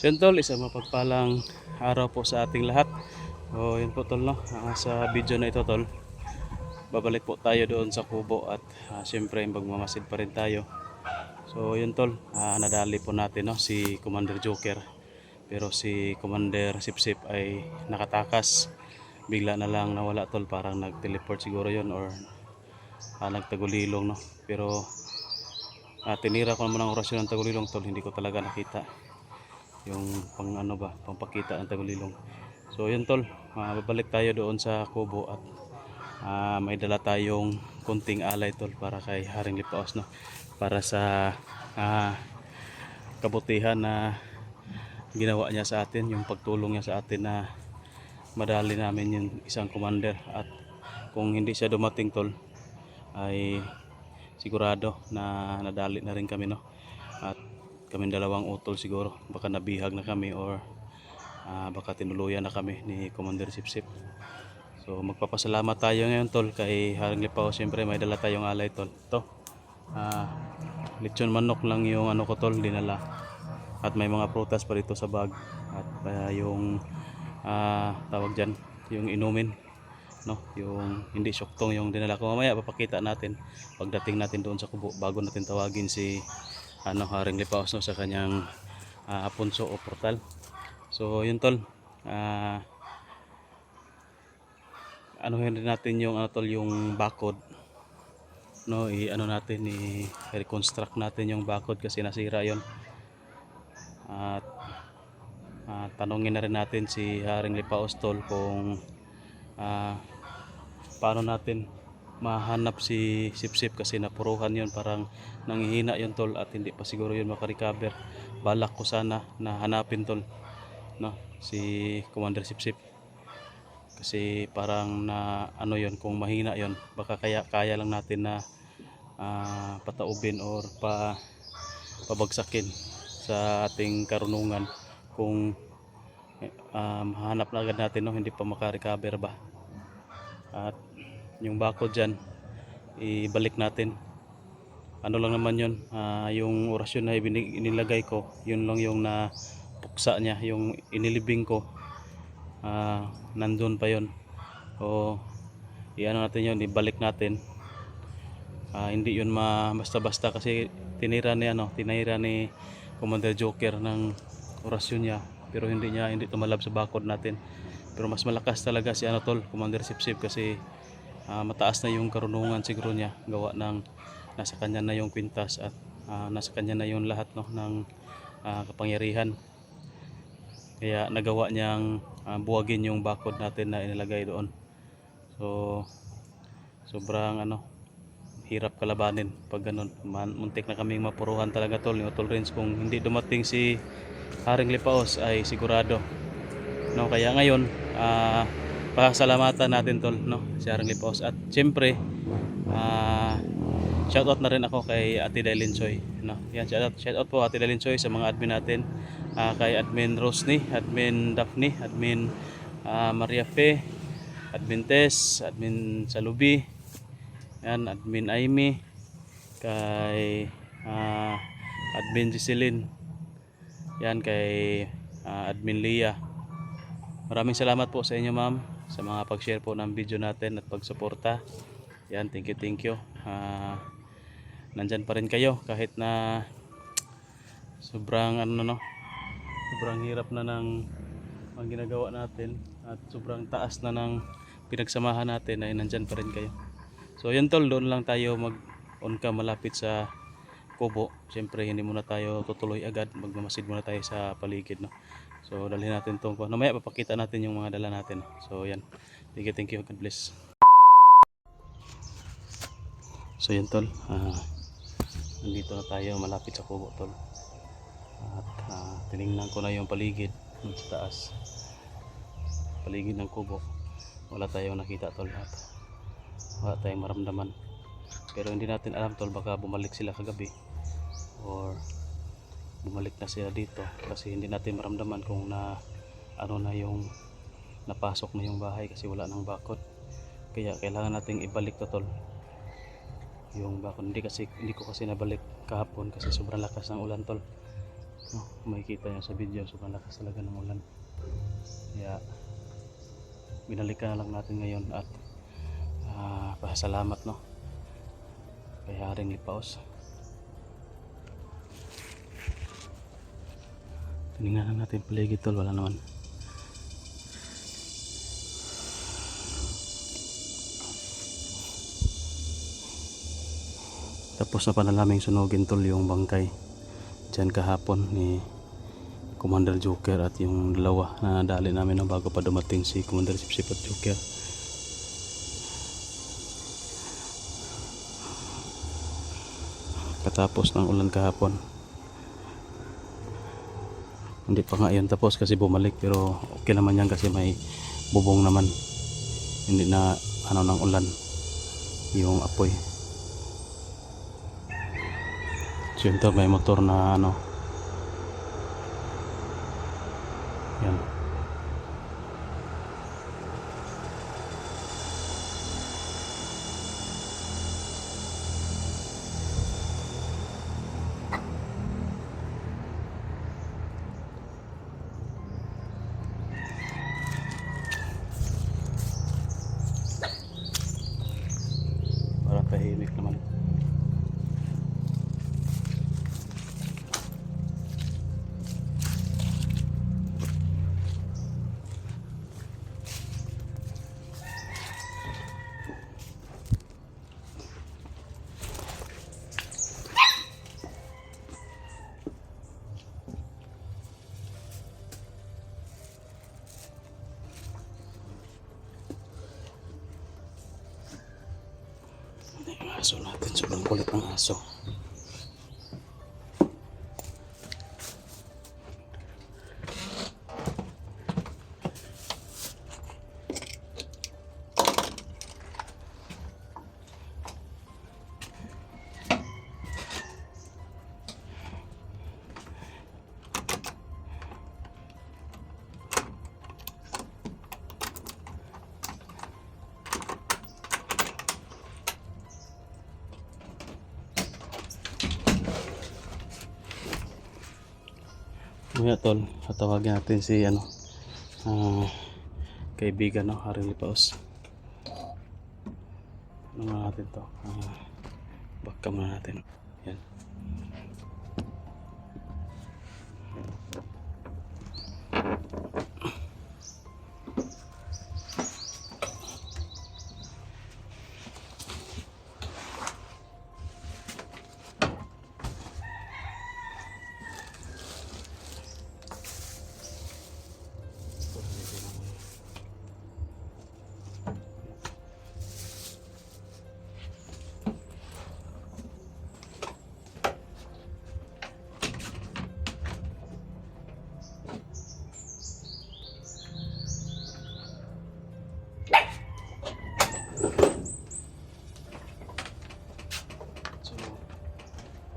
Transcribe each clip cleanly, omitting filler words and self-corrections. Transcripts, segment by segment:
So yun tol, isang mapagpalang araw po sa ating lahat. O yun po tol, no? Sa video na ito tol, babalik po tayo doon sa kubo at syempre magmamasid pa rin tayo. So yun tol, nadali po natin, no, si Commander Joker. Pero si Commander Sipsip ay nakatakas. Bigla na lang nawala tol, parang nag-teleport siguro yun or nagtagulilong, no. Pero tinira ko naman ang orasyon ng tagulilong tol, hindi ko talaga nakita yung pangpakita ng tagulilong. So yun tol, babalik tayo doon sa kubo at may dala tayong kunting alay tol para kay Haring Lipaos, no, para sa kabutihan na ginawa niya sa atin, yung pagtulong niya sa atin na madali namin yung isang commander. At kung hindi siya dumating tol ay sigurado na nadali na rin kami, no, at kaming dalawang utol siguro, baka nabihag na kami or baka tinuluyan na kami ni Commander Sipsip. So magpapasalamat tayo ngayon tol kay Haring Lipaos. Siyempre may dala tayong alay tol. Ito lechon manok lang yung ano ko tol dinala, at may mga prutas pa dito sa bag, at yung tawag dyan, yung inumin, no, yung hindi syuktong yung dinala ko. Mamaya papakita natin pagdating natin doon sa kubo bago natin tawagin si Haring Lipaos, no, sa kanyang punso o portal. So yun tol, anuhin natin yung tol, yung bakod, no, natin i-reconstruct natin yung bakod kasi nasira yon. At tanungin na rin natin si Haring Lipaos tol kung paano natin mahanap si Sipsip kasi napuruhan yon, parang nanghihina yon tol at hindi pa siguro yun makarecover. Balak ko sana na hanapin tol, no, si Commander Sipsip kasi parang na yon, kung mahina yon baka kaya lang natin na pataubin or pabagsakin sa ating karunungan kung hanap na agad natin, no, hindi pa makarecover ba. At yung bakod dyan ibalik natin, lang naman yun, yung orasyon na inilagay ko, yun lang yung napuksa niya, yung inilibing ko nandun pa yun. O natin yun, ibalik natin. Hindi yun basta basta kasi tinira ni Commander Joker ng orasyon niya, pero hindi tumalab sa bakod natin. Pero mas malakas talaga si tol, Commander Sipsip, kasi mataas na yung karunungan siguro niya, gawa ng nasa kanya na yung kwintas at nasa kanya na yung lahat, no, ng kapangyarihan. Kaya nagawa niyang buwagin yung bakod natin na inilagay doon. So sobrang hirap kalabanin pag ganun. Muntik na kaming mapuruhan talaga tol, yung tol Renz. Kung hindi dumating si Haring Lipaos ay sigurado, no. Kaya ngayon pasalamatan natin tol, no, si Haring Lipaos. At siyempre shoutout na rin ako kay Ate Dailin Choy, no. Yan, shoutout po Ate Dailin Choy sa mga admin natin, kay Admin Rosny, Admin Daphne, Admin Maria Fe, Admin Tess, Admin Salubi, yan, Admin Aimee, kay Admin Giselin, yan, kay Admin Lia. Maraming salamat po sa inyo ma'am sa mga pag-share po ng video natin at pagsuporta. Yan, thank you. Nandyan pa rin kayo kahit na sobrang sobrang hirap na ng ang ginagawa natin at sobrang taas na ng pinagsamahan natin, ay nandyan pa rin kayo. So yun tol, doon lang tayo on cam malapit sa kubo. Siyempre hindi muna tayo tutuloy agad, magmamasid muna tayo sa paligid, no. So dalhin natin itong mamaya papakita natin yung mga dala natin. So yan, thank you, God bless. So yan tol, nandito na tayo malapit sa kubo tol, at tinignan ko na yung paligid sa taas, paligid ng kubo. Wala tayong nakita tol, at wala tayong maramdaman. Pero hindi natin alam tol, baka bumalik sila kagabi or bumalik na sila dito, kasi hindi natin maramdaman kung na yung napasok na yung bahay kasi wala nang bakod. Kaya kailangan nating ibalik to tol, yung bakod. Hindi ko kasi nabalik kahapon kasi sobrang lakas ng ulan tol. no, makikita nyo sa video, sobrang lakas talaga ng ulan. Kaya binalikan na lang natin ngayon at pasalamat, no, kay Haring Lipaos. Tingnan na natin paligid tol, wala naman. Tapos na pa na naming sunugin tol yung bangkay dyan kahapon ni Commander Joker at yung dalawa na nadali namin bago pa dumating si Commander Sipsip at Joker. Katapos ng ulan kahapon. Hindi pa nga yun tapos kasi bumalik, pero okay naman yan kasi may bubong naman. Hindi na ng ulan yung apoy. So yun to, may motor na yan. Para tahimik naman. Aso natin, sobrang kulit ng aso. Maya tol, tatawagin natin si kaibigan, no, Haring Lipaos. Ano muna natin to, baka muna natin yan.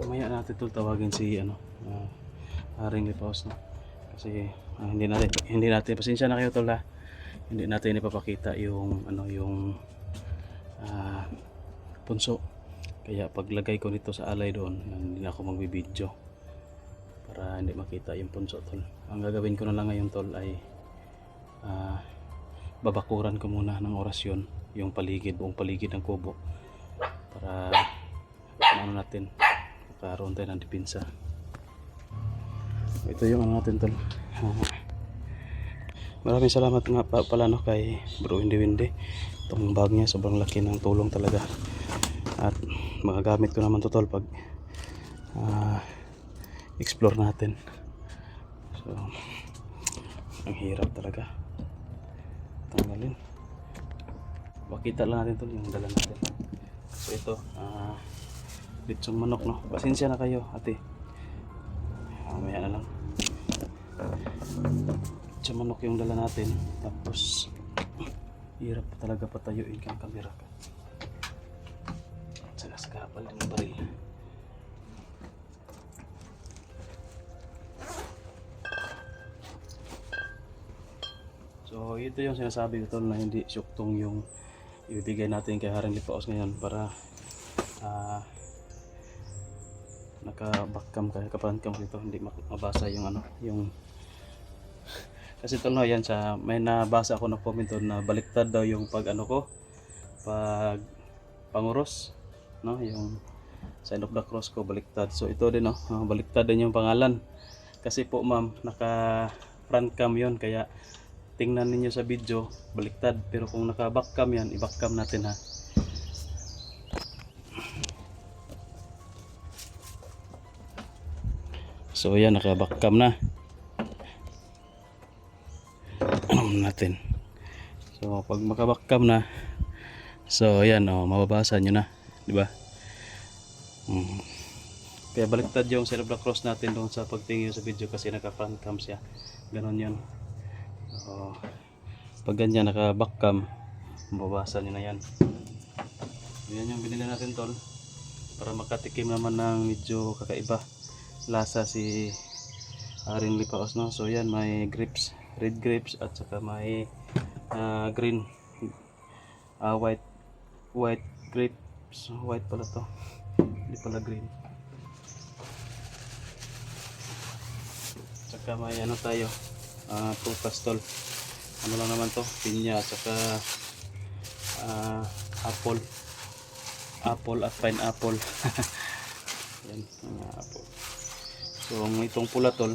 Mamaya natin ito tawagin si Haring Lipaos, no? Kasi hindi natin pasensya na kayo tol, hindi natin ipapakita yung yung punso. Kaya paglagay ko nito sa alay doon, hindi na ako magbibideo para hindi makita yung punso tol. Ang gagawin ko na lang ngayon tol ay babakuran ko muna ng orasyon yung buong paligid ng kubo para natin karoon tayo ng depensa. Ito yung natin tol. Maraming salamat nga pala, no, kay Bro Windy Windy. Itong bag niya sobrang laki ng tulong talaga. At magagamit ko naman to tol pag explore natin. So ang hirap talaga tanggalin. Pakita lang natin tol yung dala natin. So ito litsong manok, no? Pasensya na kayo ate, mamaya na lang. Litsong manok yung dala natin. Tapos hirap pa talaga patayuin kang kamera ka. Sagas kapal ng baril. So ito yung sinasabi ko tol, na hindi syuktong yung ibibigay natin kay Haring Lipaos ngayon para naka-backcam kaya ka-frontcam dito, hindi mabasa yung ano, yung kasi tol no, yan sa may nabasa ako na comment doon na baliktad daw yung pag ano ko, pag panguros, no, yung sign of the cross ko baliktad. So ito din no, baliktad din yung pangalan. Kasi po ma'am, naka front cam yun, kaya tingnan ninyo sa video baliktad, pero kung naka back cam yan, i-back cam natin ha. So yan, naka back cam na. Ano natin. So pag maka back cam na, so ayan oh, mababasa nyo na, di ba? Kaya baliktad yung sign of the cross natin doon sa pagtingin sa video kasi naka front cam siya. Ganon yun. So, pag ganyan naka back cam, mababasa nyo na yan. Yan yung binili natin tol, para makatikim naman ng medyo kakaiba lasa si Haring Lipaos, no? So yan, may grapes, red grapes at saka may green, white grapes. White pala to, hindi pala green. Saka may ano tayo, prutas tol. Ano lang naman to, pinya at saka apple at pineapple. Yan, mga apple. So itong pula tol,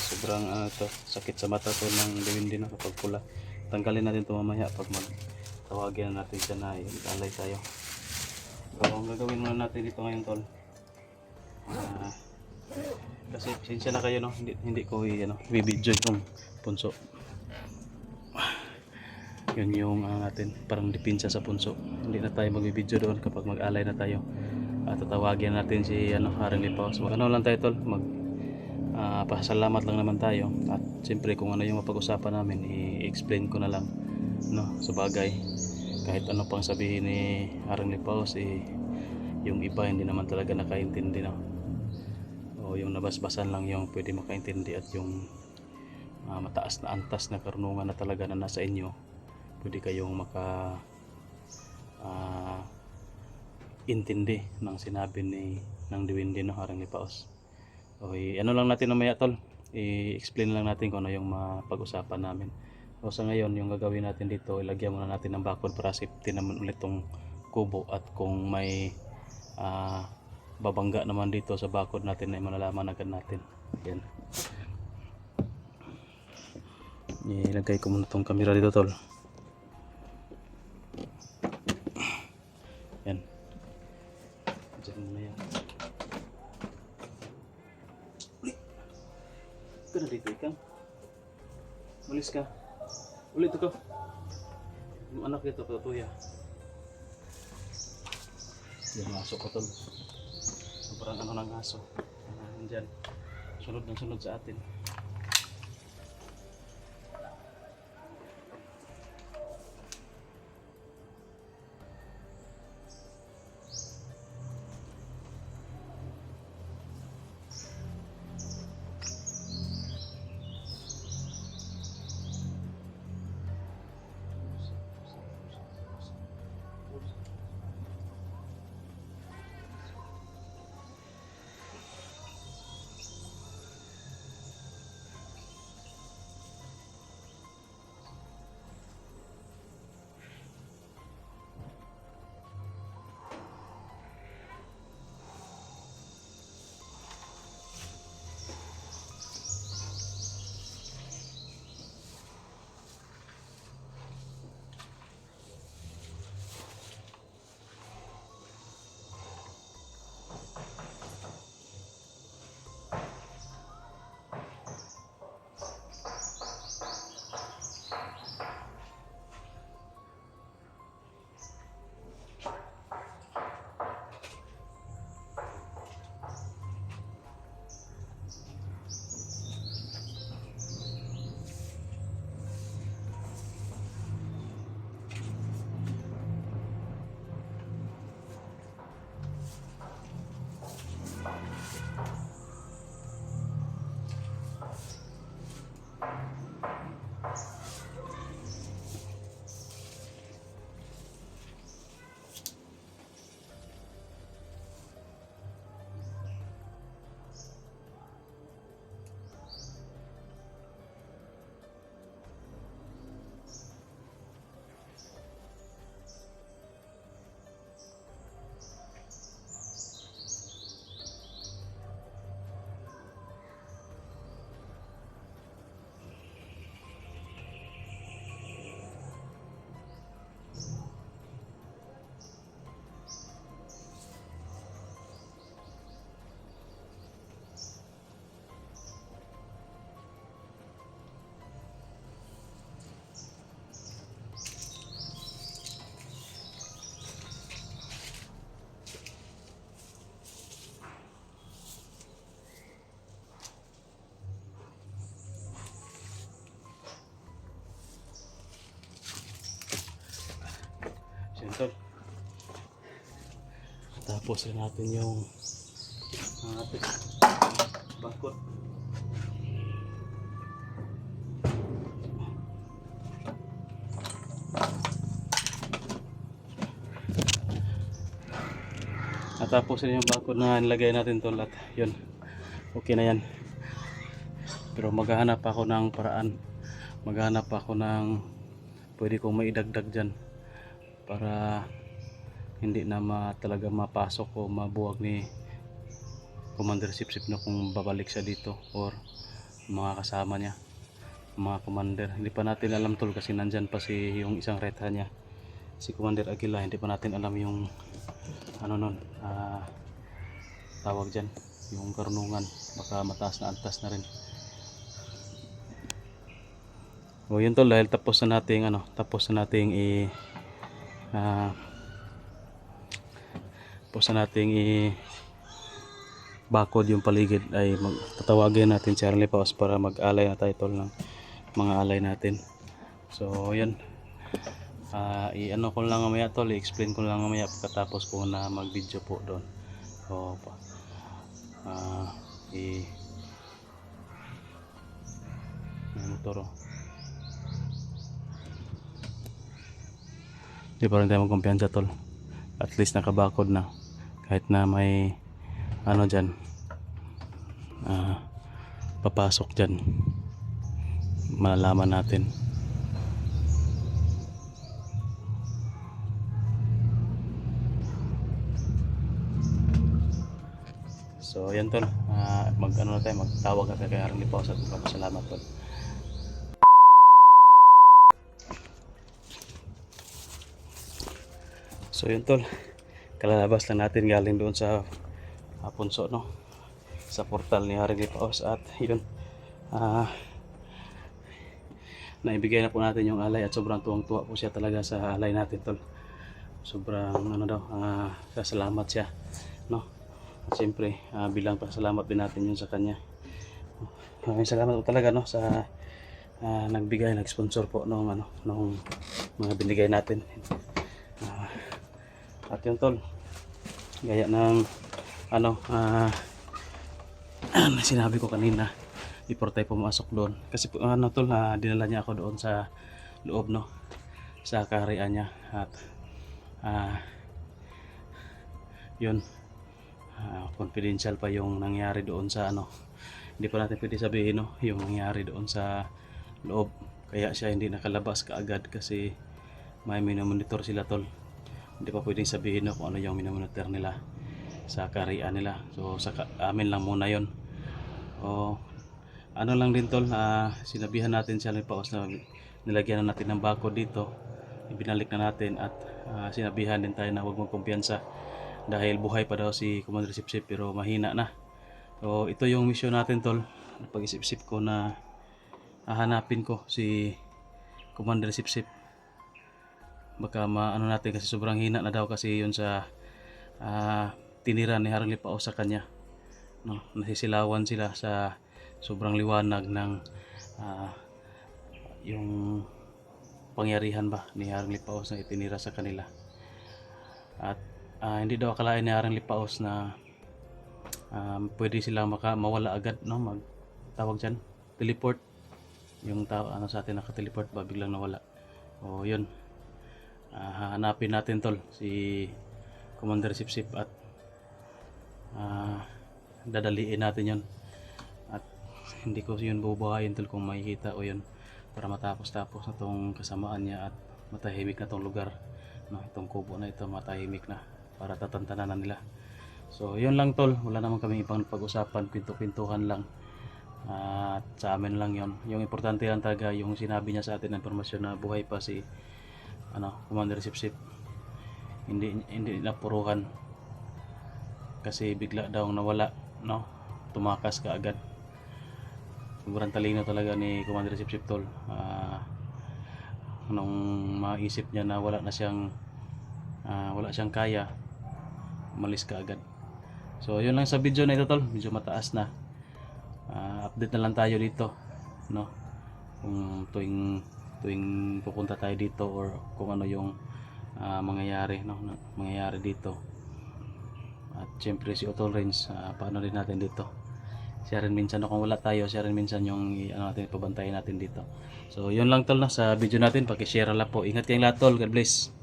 sobrang to, sakit sa mata to ng diwindi na kapag pula. Tanggalin natin ito mamaya pag tawagin natin siya na alay tayo. So ang gagawin muna natin dito ngayon tol, kasi pasensya na kayo no, hindi ko i-video yung punso. Yun yung natin parang dipinsa sa punso. Hindi na tayo mag-video doon kapag mag-alay na tayo. Tatawagin natin si Haring Lipaos. Ano lang tayo tol, pasalamat lang naman tayo. At siyempre kung ano yung mapag-usapan namin, i-explain ko na lang, no, sa bagay. Kahit ano pang sabihin ni Haring Lipaos, yung iba hindi naman talaga nakaintindi, no. O yung nabasbasan lang yung pwede makaintindi, at yung mataas na antas na karunungan na talaga na nasa inyo, pwede kayong intindi ng sinabi ng diwindi no, Haring Lipaos. Okay, ano lang natin mamaya tol, i-explain lang natin kung ano yung mapag-usapan namin. So sa ngayon, yung gagawin natin dito, ilagyan muna natin ng bakod para safety naman ulit tong kubo, at kung may babangga naman dito sa bakod natin ay malalaman agad natin. Yan, ilagay ko muna tong camera dito tol. Yan, dyan muna yan. Ito na dito ikang malis ka ulit ito, yung anak dito patutuya. Yung aso ko tol, sobrang ano ng aso, dyan sunod ng sunod sa atin. Tapos rin natin yung ating bakod. Natapos rin yung bakod na nilagay natin tol at yun, okay na yan. Pero maghahanap ako ng paraan, maghahanap ako ng pwede kong maidagdag dyan para hindi na talaga mapasok o mabuwag ni Commander Sipsip na kung babalik siya dito or mga kasama niya, mga commander. Hindi pa natin alam tol kasi nandyan pa yung isang retha niya, si Commander Aguila. Hindi pa natin alam yung ano nun, tawag dyan, yung karunungan, baka mataas na antas na rin. O yun tol, dahil tapos na nating bakod yung paligid, ay tatawagin natin si Arlie Paos para mag-alay na tayo tol ng mga alay natin. So yan, i-ano ko lang mamaya tol, i-explain ko lang mamaya pagkatapos ko na mag-video po doon. So motor, di pa rin tayo magkumpiyansa tol. At least nakabakod na, kahit na may ano dyan, papasok dyan, malalaman natin. So yan tol, mag-ano na tayo, magtawag na tayo kay Arlie Paos at magpapasalamat tol. So yun tol, kalalabas lang natin galing doon sa punso, no, sa portal ni Arlie Paos. At yun, naibigay na po natin yung alay at sobrang tuwang-tuwa po siya talaga sa alay natin tol. Sobrang ano daw, salamat siya, no. At siyempre, bilang pasalamat din natin yun sa kanya. Maraming salamat po talaga, no, sa nagbigay, nag-sponsor po nung mga binigay natin. At yun tol, gaya ng sinabi ko kanina before tayo pumasok doon, kasi tol, dinala niya ako doon sa loob, no, sa kaharian niya. At yun, confidential pa yung nangyari doon sa hindi pa natin pwede sabihin, no, yung nangyari doon sa loob. Kaya siya hindi nakalabas kaagad kasi may minomonitor sila tol. Hindi pa pwedeng sabihin, no, kung ano yung minomonitor nila sa kaharian nila. So sa amin lang muna yon. O ano lang din tol, sinabihan natin siya ni Paos na nilagyan na natin ng bakod dito, ibinalik na natin. At sinabihan din tayo na huwag magkumpiyansa dahil buhay pa daw si Commander Sipsip pero mahina na. So ito yung mission natin tol, pag-isip-isip ko na hahanapin ko si Commander Sipsip. Baka maano natin kasi sobrang hina na daw kasi yun sa tinira ni Arlie Paos sa kanya, no. Nasisilawan sila sa sobrang liwanag ng yung pangyarihan ba ni Arlie Paos na itinira sa kanila. At hindi daw akalain ni Arlie Paos na pwede sila mawala agad, no, magtawag dyan, teleport. Yung sa atin naka-teleport ba, biglang nawala. O yun, hahanapin natin tol si Commander Sipsip at dadaliin natin yun. At hindi ko yun bubuhayin tol kung makikita o yun, para matapos-tapos na tong kasamaan niya at matahimik na tong lugar, no, itong kubo na ito matahimik na para tatantanan na nila. So yun lang tol, wala naman kami ibang pag-usapan, pinto-pintuhan lang. At sa amin lang yon. Yung importante lang talaga yung sinabi niya sa atin ng impormasyon na buhay pa si Commander Sipsip. Hindi napuruhan kasi bigla daw nawala, no, tumakas ka agad. Sobrang talino talaga ni Commander Sipsip tol. Nung maisip niya na wala siyang kaya, umalis ka agad. So yun lang sa video na ito tol, medyo mataas na. Update na lang tayo dito, no, kung tuwing pupunta tayo dito or kung ano yung mangyayari, no, mangyayari dito. siyempre si Otol Rins, paano rin natin dito. Siya rin minsan, no, kung wala tayo, siya rin minsan yung ano natin, pabantayan natin dito. So yun lang tol na sa video natin, paki-share lang po. Ingat kayong lahat tol, God bless.